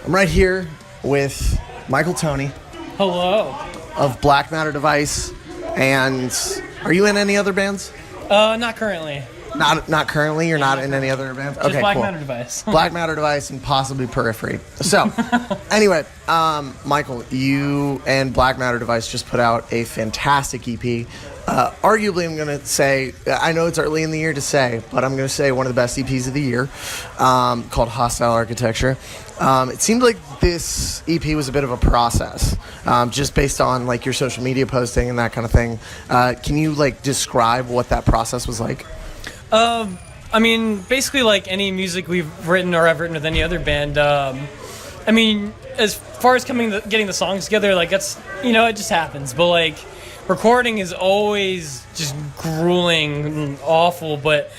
I'm right here with Michael Toney Hello. of Black Matter Device. And are you in any other bands? Not currently. Not currently? You're not in any other bands? Just Okay, Black cool. Matter Device. Black Matter Device and possibly Periphery. So, anyway, Michael, you and Black Matter Device just put out a fantastic EP. Arguably, I'm going to say, I know it's early in the year to say, but I'm going to say one of the best EPs of the year, called Hostile Architecture. It seemed like this EP was a bit of a process, just based on like your social media posting and that kind of thing. Can you like describe what that process was like? I mean, basically like any music we've written or I've written with any other band, I mean, as far as getting the songs together, like that's, it just happens. But like recording is always just grueling and awful, but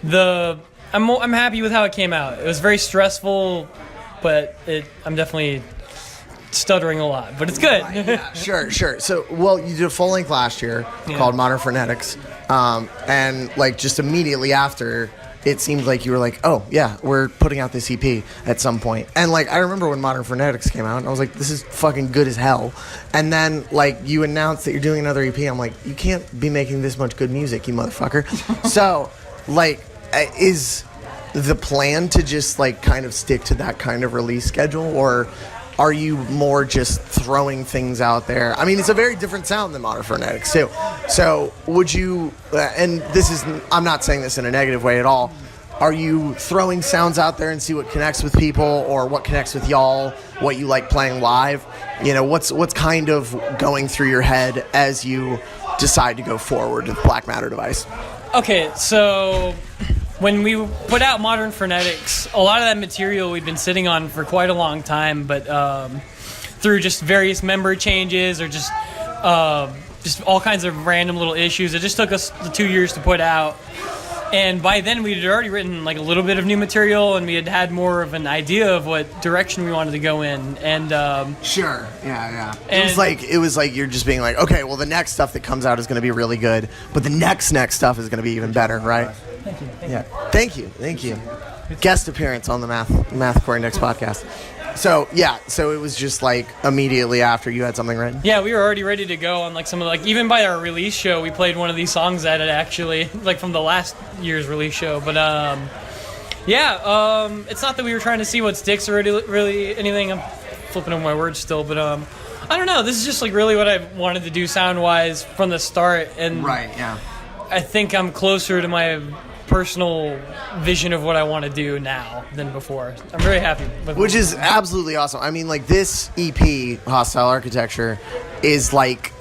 I'm happy with how it came out. It was very stressful, but I'm definitely stuttering a lot, but it's good. Yeah, sure. So, well, you did a full length last year called Modern Phonetics, and like just immediately after, it seemed like you were like, oh yeah, we're putting out this EP at some point. And like I remember when Modern Phonetics came out, and I was like, this is fucking good as hell. And then like you announced that you're doing another EP. I'm like, you can't be making this much good music, you motherfucker. So, like, is the plan to just like kind of stick to that kind of release schedule, or are you more just throwing things out there? I mean, it's a very different sound than Modern Phonetics too. So would you, and I'm not saying this in a negative way at all, are you throwing sounds out there and see what connects with people, or what connects with y'all, what you like playing live? What's kind of going through your head as you decide to go forward with Black Matter Device? Okay, so when we put out Modern Phonetics, a lot of that material we've been sitting on for quite a long time, but through just various member changes or just all kinds of random little issues, it just took us the 2 years to put out. And by then we had already written like a little bit of new material, and we had more of an idea of what direction we wanted to go in. And sure, yeah. It was like you're just being like, okay, well the next stuff that comes out is going to be really good, but the next stuff is going to be even better, right? Thank you. Thank you. Guest appearance on the Mathcore Index podcast. So it was just like immediately after you had something written? Yeah, we were already ready to go on like some of even by our release show, we played one of these songs at it actually, like from the last year's release show. But it's not that we were trying to see what sticks or really anything. I'm flipping over my words still, but I don't know. This is just like really what I wanted to do sound-wise from the start. And right, yeah. I think I'm closer to my personal vision of what I want to do now than before. I'm very happy with which is absolutely awesome. I mean, like this EP, Hostile Architecture, is like,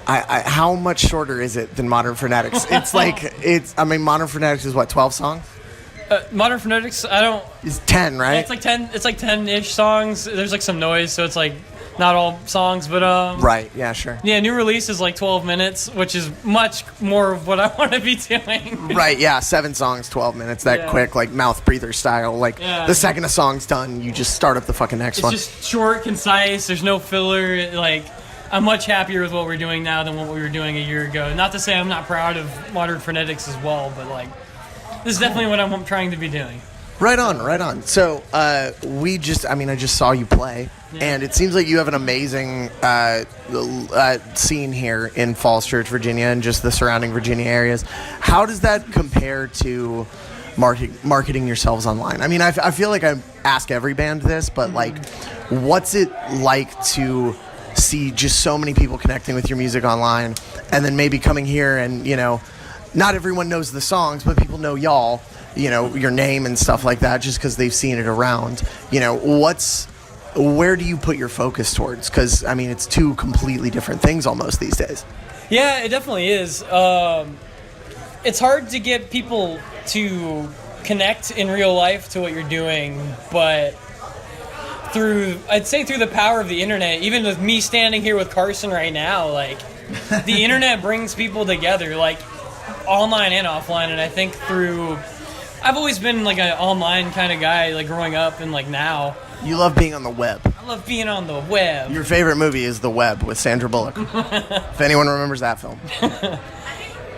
how much shorter is it than Modern Phonetics? Modern Phonetics is what, 12 songs? Modern Phonetics, It's 10, right? It's like 10. It's like 10-ish songs. There's like some noise, so it's like not all songs, but right, yeah, sure. Yeah, new release is like 12 minutes, which is much more of what I want to be doing. Right, yeah, 7 songs, 12 minutes, quick, like mouth breather style. Like the second a song's done, you just start up the fucking next one. It's just short, concise. There's no filler. Like, I'm much happier with what we're doing now than what we were doing a year ago. Not to say I'm not proud of Modern Phonetics as well, but like, this is definitely what I'm trying to be doing. Right on. So, I just saw you play, and it seems like you have an amazing scene here in Falls Church, Virginia, and just the surrounding Virginia areas. How does that compare to marketing yourselves online? I mean, I feel like I ask every band this, but like, what's it like to see just so many people connecting with your music online, and then maybe coming here and, not everyone knows the songs, but people know y'all, your name and stuff like that, just because they've seen it around. Where do you put your focus towards? Because, I mean, it's two completely different things almost these days. Yeah, it definitely is. It's hard to get people to connect in real life to what you're doing, but through the power of the internet, even with me standing here with Carson right now, like, the internet brings people together, like, online and offline. And I think I've always been like an online kind of guy, like growing up and like now. You love being on the web. I love being on the web. Your favorite movie is The Web with Sandra Bullock. If anyone remembers that film. But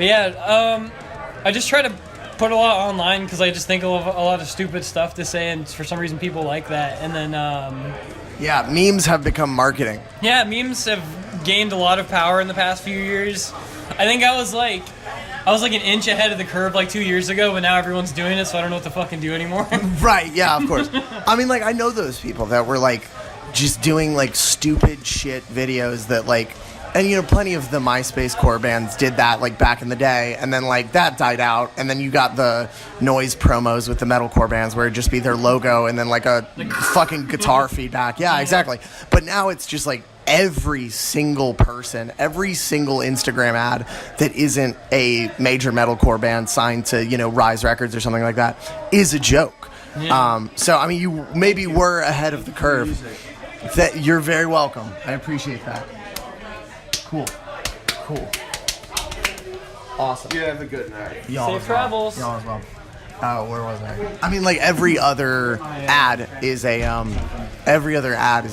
yeah, I just try to put a lot online because I just think of a lot of stupid stuff to say, and for some reason people like that. And then yeah, memes have become marketing. Yeah, memes have gained a lot of power in the past few years. I think I was like an inch ahead of the curve like 2 years ago, but now everyone's doing it, so I don't know what to fucking do anymore. Right, yeah, of course. I mean, like, I know those people that were, like, just doing, like, stupid shit videos that, like, and, you know, plenty of the MySpace core bands did that, like, back in the day, and then, like, that died out, and then you got the noise promos with the metalcore bands where it'd just be their logo and then, like, a fucking guitar feedback. Yeah, exactly. But now it's just, like, every single person, every single Instagram ad that isn't a major metalcore band signed to, you know, Rise Records or something like that is a joke. Yeah. So, I mean, you maybe were ahead of the curve. That you're very welcome. I appreciate that. Cool. Awesome. You have a good night. Safe travels. Y'all as well. Oh, where was I? I mean, like, every other ad is a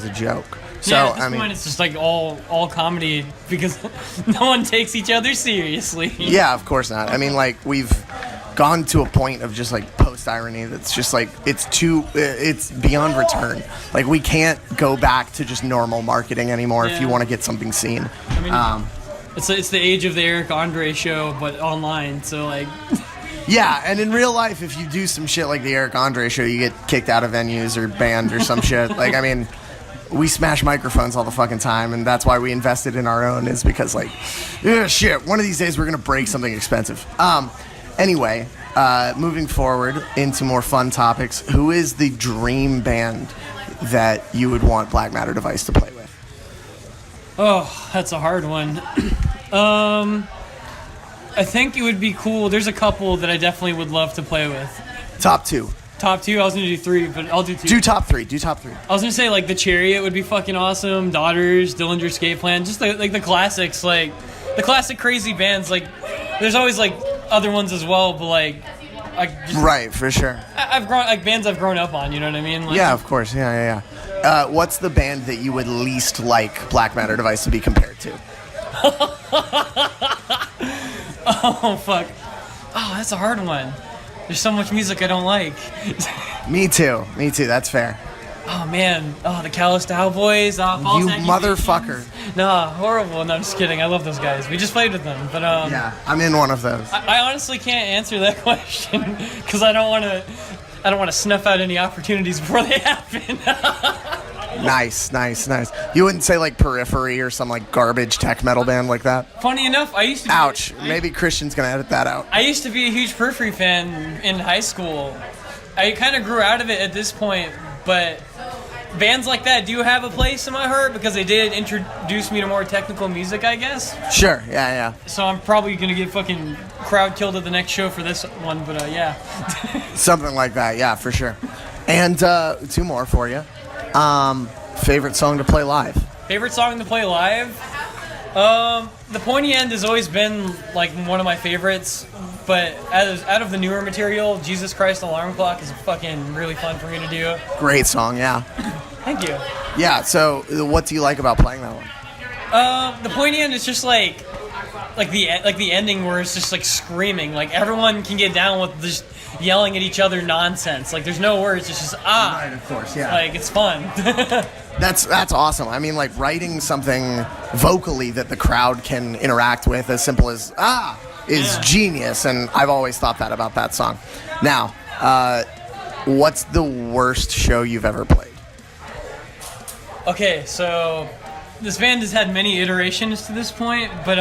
joke. So, yeah, at this I mean, point, it's just like all comedy because no one takes each other seriously. Yeah, of course not. I mean, like, we've gone to a point of just like post-irony that's just like it's beyond return. Like, we can't go back to just normal marketing anymore if you want to get something seen. I mean, it's the age of the Eric Andre show, but online. So like. Yeah, and in real life, if you do some shit like the Eric Andre show, you get kicked out of venues or banned or some shit. Like, I mean, we smash microphones all the fucking time, and that's why we invested in our own, is because, like, shit, one of these days we're going to break something expensive. Anyway, moving forward into more fun topics, who is the dream band that you would want Black Matter Device to play with? Oh, that's a hard one. I think it would be cool. There's a couple that I definitely would love to play with. Top two. Top two? I was going to do three, but I'll do two. Do top three. I was going to say, like, The Chariot would be fucking awesome. Daughters, Dillinger Escape Plan. Just, the classics. Like, the classic crazy bands. Like, there's always, like, other ones as well, but, like... right, for sure. I've grown... Like, bands I've grown up on, you know what I mean? Like, yeah, of course. Yeah. What's the band that you would least like Black Matter Device to be compared to? Oh, fuck. Oh, that's a hard one. There's so much music I don't like. Me too. That's fair. Oh, man. Oh, the Callous Cowboys. You motherfucker. No, horrible. No, I'm just kidding. I love those guys. We just played with them. But yeah, I'm in one of those. I honestly can't answer that question because I don't want to snuff out any opportunities before they happen. Nice. You wouldn't say like Periphery or some like garbage tech metal band like that? Funny enough, I used to. Ouch. Maybe Christian's gonna edit that out. I used to be a huge Periphery fan in high school. I kind of grew out of it at this point, but bands like that do have a place in my heart because they did introduce me to more technical music, I guess. Sure. Yeah. So I'm probably gonna get fucking crowd killed at the next show for this one, but yeah. Something like that. Yeah, for sure. And two more for you. Favorite song to play live? Favorite song to play live? The Pointy End has always been like one of my favorites, but out of the newer material, Jesus Christ Alarm Clock is fucking really fun for me to do. Great song, yeah. Thank you. Yeah, so what do you like about playing that one? The Pointy End is just like the ending where it's just like screaming, like everyone can get down with just yelling at each other nonsense. Like there's no words, it's just Right, of course, yeah. Like it's fun. That's awesome. I mean, like writing something vocally that the crowd can interact with as simple as is genius, and I've always thought that about that song. Now, what's the worst show you've ever played? Okay, so this band has had many iterations to this point, but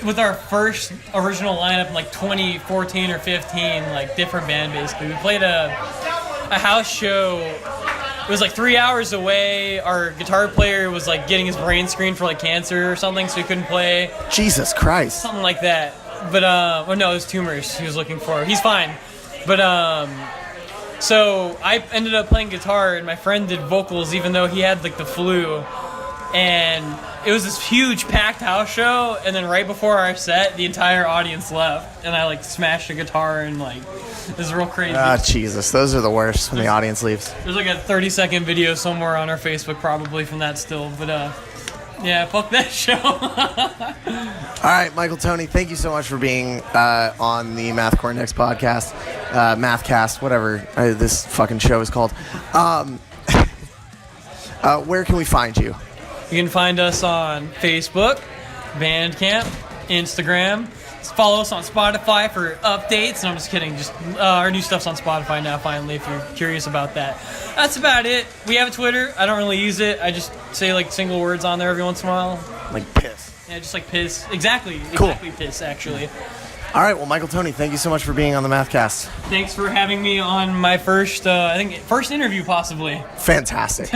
with our first original lineup in like 2014 or 15, like different band basically, we played a house show. It was like 3 hours away. Our guitar player was like getting his brain screened for like cancer or something, so he couldn't play. Jesus Christ. Something like that. But no, it was tumors he was looking for. He's fine. But so I ended up playing guitar, and my friend did vocals, even though he had like the flu. And it was this huge packed house show, and then right before our set, the entire audience left, and I like smashed a guitar, and like it was real crazy. Jesus, those are the worst when the audience leaves. There's like a 30-second video somewhere on our Facebook probably from that still, but Yeah, fuck that show. All right, Michael, Toney, thank you so much for being on the Mathcore Index podcast, Mathcast, whatever this fucking show is called. Where can we find you? You can find us on Facebook, Bandcamp, Instagram. Follow us on Spotify for updates. And I'm just kidding. Just our new stuff's on Spotify now, finally, if you're curious about that. That's about it. We have a Twitter. I don't really use it. I just say, like, single words on there every once in a while. Like piss. Yeah, just like piss. Exactly. Cool. Exactly piss, actually. All right, well, Michael, Toney, thank you so much for being on the Mathcast. Thanks for having me on my first interview, possibly. Fantastic.